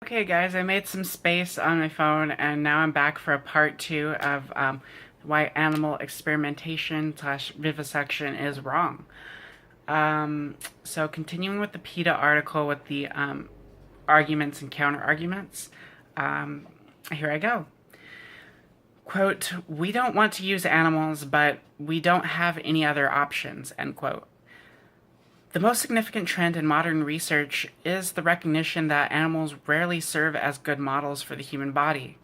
Okay, guys, I made some space on my phone, and now I'm back for a part two of why animal experimentation slash vivisection is wrong. So continuing with the PETA article with the arguments and counter arguments, here I go. Quote, "We don't want to use animals, but we don't have any other options," end quote. The most significant trend in modern research is the recognition that animals rarely serve as good models for the human body.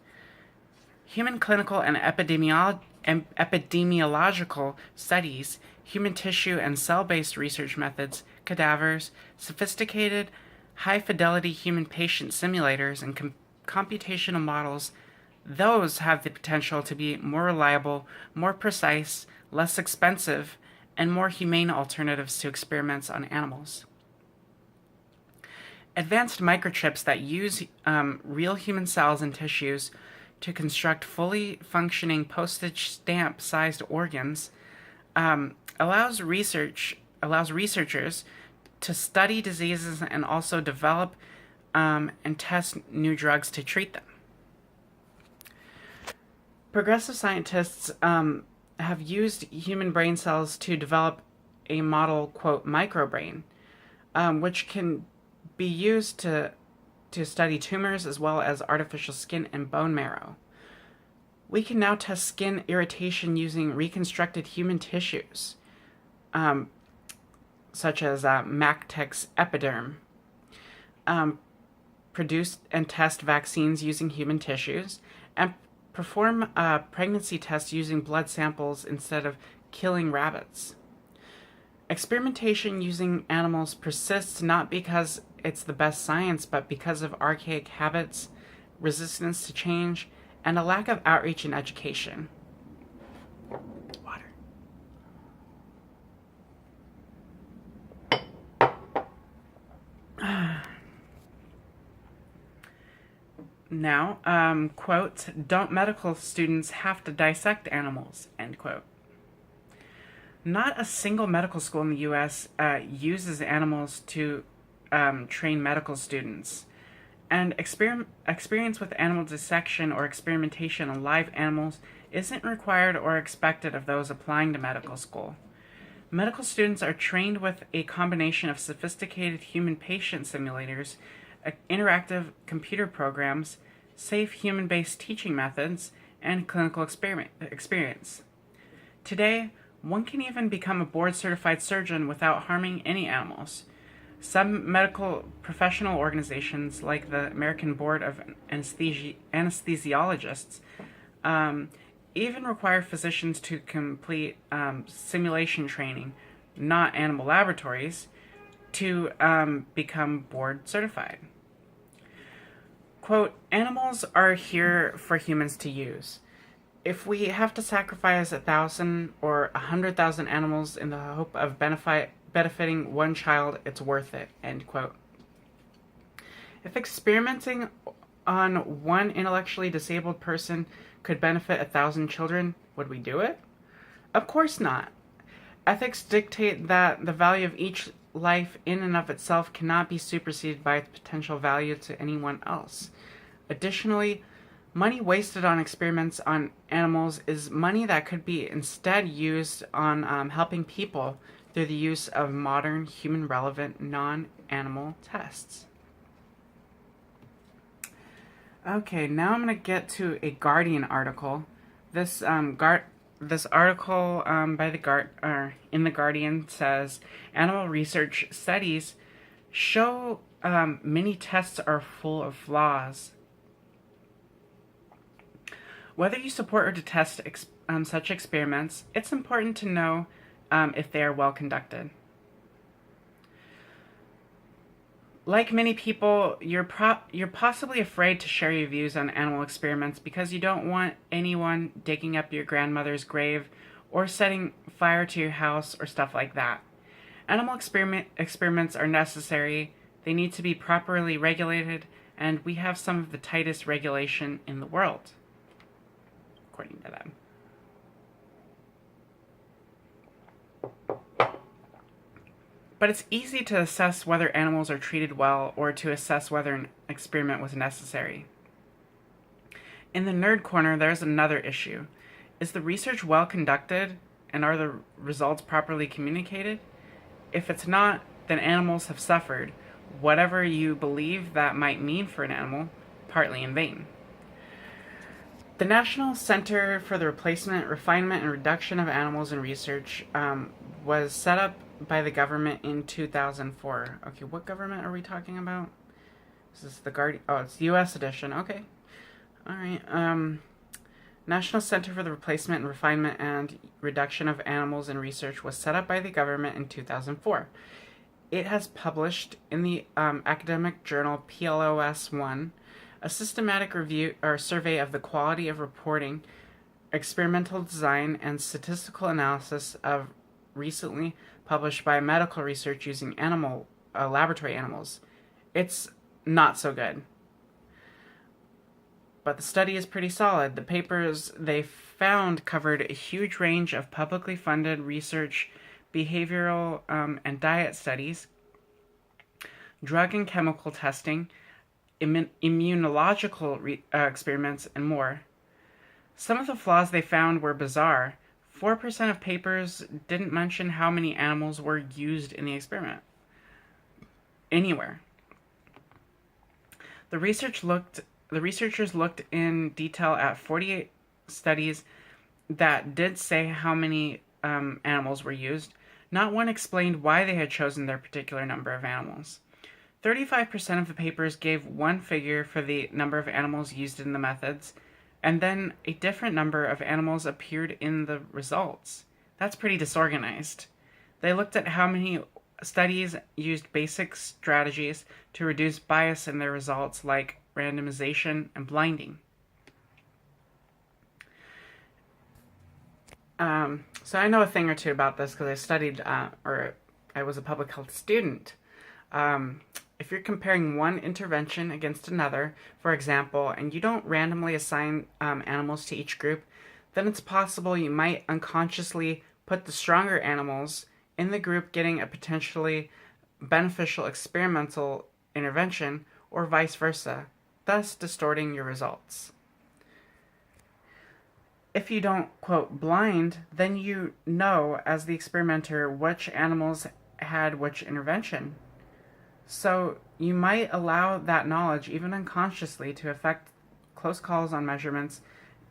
Human clinical and epidemiological studies, human tissue and cell-based research methods, cadavers, sophisticated, high-fidelity human patient simulators, and computational models, those have the potential to be more reliable, more precise, less expensive, and more humane alternatives to experiments on animals. Advanced microchips that use real human cells and tissues to construct fully functioning postage stamp-sized organs allows researchers to study diseases and also develop and test new drugs to treat them. Progressive scientists have used human brain cells to develop a model, quote, microbrain, which can be used to study tumors as well as artificial skin and bone marrow. We can now test skin irritation using reconstructed human tissues, such as Mactech's epiderm, produce and test vaccines using human tissues, and perform pregnancy tests using blood samples instead of killing rabbits. Experimentation using animals persists not because it's the best science, but because of archaic habits, resistance to change, and a lack of outreach and education. Water. Now, quote, "Don't medical students have to dissect animals," end quote. Not a single medical school in the U.S. Uses animals to train medical students. And experience with animal dissection or experimentation on live animals isn't required or expected of those applying to medical school. Medical students are trained with a combination of sophisticated human patient simulators, interactive computer programs, safe human-based teaching methods, and clinical experience. Today, one can even become a board-certified surgeon without harming any animals. Some medical professional organizations, like the American Board of Anesthesiologists, even require physicians to complete simulation training, not animal laboratories, to become board certified. Quote, "Animals are here for humans to use. If we have to sacrifice 1,000 or 100,000 animals in the hope of benefiting one child, it's worth it," end quote. If experimenting on one intellectually disabled person could benefit 1,000 children, would we do it? Of course not. Ethics dictate that the value of each life in and of itself cannot be superseded by its potential value to anyone else. Additionally, money wasted on experiments on animals is money that could be instead used on helping people through the use of modern, human-relevant, non-animal tests. Okay, now I'm going to get to a Guardian article. This article in the Guardian says animal research studies show many tests are full of flaws. Whether you support or detest such experiments, it's important to know if they are well conducted. Like many people, you're possibly afraid to share your views on animal experiments because you don't want anyone digging up your grandmother's grave or setting fire to your house or stuff like that. Animal experiments are necessary, they need to be properly regulated, and we have some of the tightest regulation in the world, according to them. but it's easy to assess whether animals are treated well or to assess whether an experiment was necessary. In the nerd corner, there's another issue. Is the research well conducted, and are the results properly communicated? If it's not, then animals have suffered, whatever you believe that might mean for an animal, partly in vain. The National Center for the Replacement, Refinement, and Reduction of Animals in Research was set up by the government in 2004. Okay, what government are we talking about? This is the Guardian. Oh, it's the U.S. edition. Okay. All right. National Center for the Replacement and Refinement and Reduction of Animals in Research was set up by the government in 2004. It has published in the academic journal PLOS 1 a systematic review or survey of the quality of reporting, experimental design, and statistical analysis of recently published biomedical research using laboratory animals. It's not so good. But the study is pretty solid. The papers they found covered a huge range of publicly funded research, behavioral and diet studies, drug and chemical testing, immunological experiments, and more. Some of the flaws they found were bizarre. 4% of papers didn't mention how many animals were used in the experiment. Anywhere. The researchers looked in detail at 48 studies that did say how many animals were used. Not one explained why they had chosen their particular number of animals. 35% of the papers gave one figure for the number of animals used in the methods, and then a different number of animals appeared in the results. That's pretty disorganized. They looked at how many studies used basic strategies to reduce bias in their results, like randomization and blinding. So I know a thing or two about this because I studied, or I was a public health student. If you're comparing one intervention against another, for example, and you don't randomly assign animals to each group, then it's possible you might unconsciously put the stronger animals in the group getting a potentially beneficial experimental intervention, or vice versa, thus distorting your results. If you don't, quote, blind, then you know, as the experimenter, which animals had which intervention. So you might allow that knowledge, even unconsciously, to affect close calls on measurements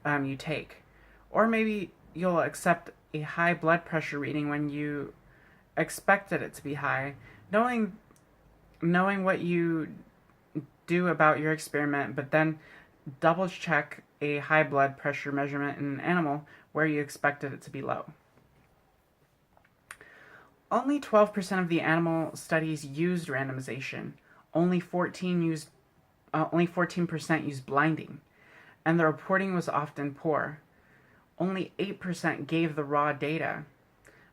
you take. Or maybe you'll accept a high blood pressure reading when you expected it to be high, knowing what you do about your experiment, but then double check a high blood pressure measurement in an animal where you expected it to be low. Only 12% of the animal studies used randomization. Only 14% used blinding, and the reporting was often poor. Only 8% gave the raw data,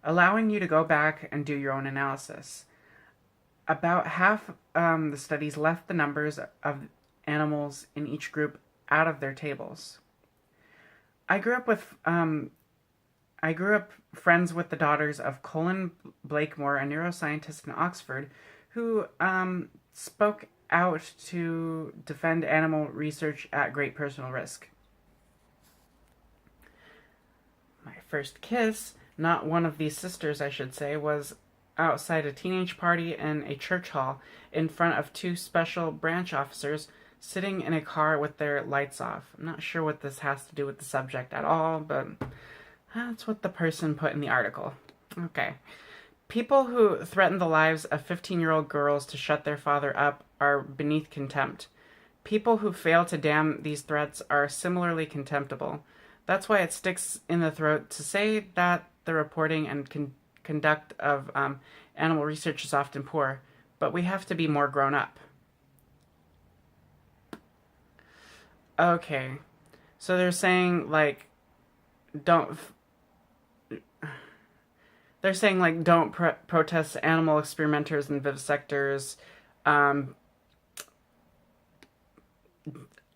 allowing you to go back and do your own analysis. About half the studies left the numbers of animals in each group out of their tables. I grew up friends with the daughters of Colin Blakemore, a neuroscientist in Oxford, who spoke out to defend animal research at great personal risk. My first kiss, not one of these sisters, I should say, was outside a teenage party in a church hall in front of two special branch officers sitting in a car with their lights off. I'm not sure what this has to do with the subject at all, but that's what the person put in the article. Okay. People who threaten the lives of 15-year-old girls to shut their father up are beneath contempt. People who fail to damn these threats are similarly contemptible. That's why it sticks in the throat to say that the reporting and conduct of animal research is often poor, but we have to be more grown up. Okay, so they're saying don't protest animal experimenters and vivisectors.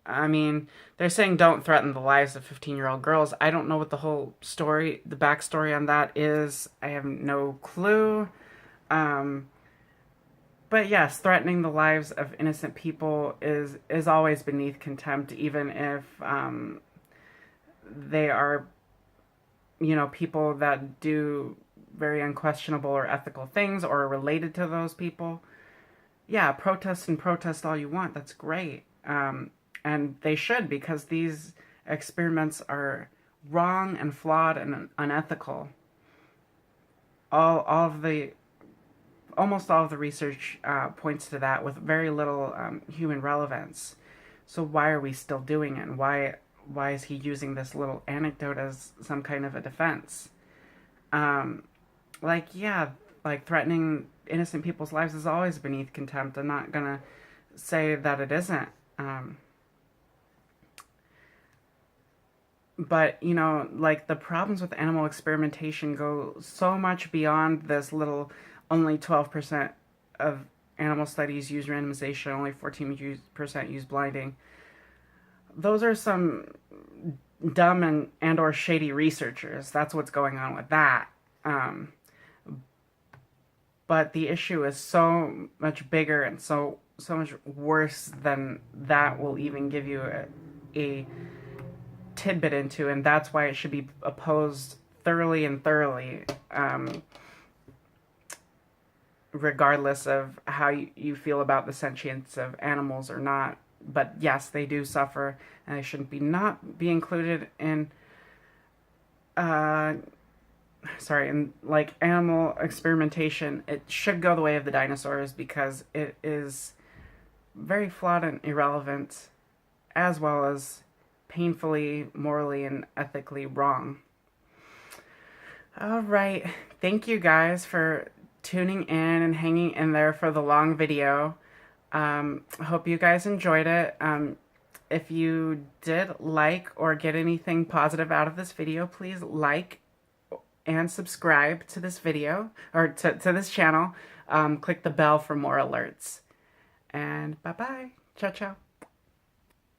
They're saying don't threaten the lives of 15-year-old girls. I don't know what the whole story, the backstory on that is. I have no clue. But yes, threatening the lives of innocent people is always beneath contempt, even if they are, you know, people that do very unquestionable or ethical things or are related to those people. Yeah, protest and protest all you want. That's great. And they should, because these experiments are wrong and flawed and unethical. Almost all of the research points to that, with very little human relevance. So why are we still doing it? And why is he using this little anecdote as some kind of a defense? Like threatening innocent people's lives is always beneath contempt. I'm not gonna say that it isn't. But, you know, like, the problems with animal experimentation go so much beyond this little, only 12% of animal studies use randomization, only 14% use blinding. Those are some dumb and or shady researchers. That's what's going on with that. But the issue is so much bigger and so much worse than that will even give you a tidbit into, and that's why it should be opposed thoroughly and thoroughly, regardless of how you feel about the sentience of animals or not. But yes, they do suffer, and they shouldn't be included in like animal experimentation. It should go the way of the dinosaurs, because it is very flawed and irrelevant, as well as painfully, morally, and ethically wrong. All right. Thank you guys for tuning in and hanging in there for the long video. I hope you guys enjoyed it. If you did like or get anything positive out of this video, please like and subscribe to this video, or to this channel. Click the bell for more alerts. And bye-bye. Ciao, ciao.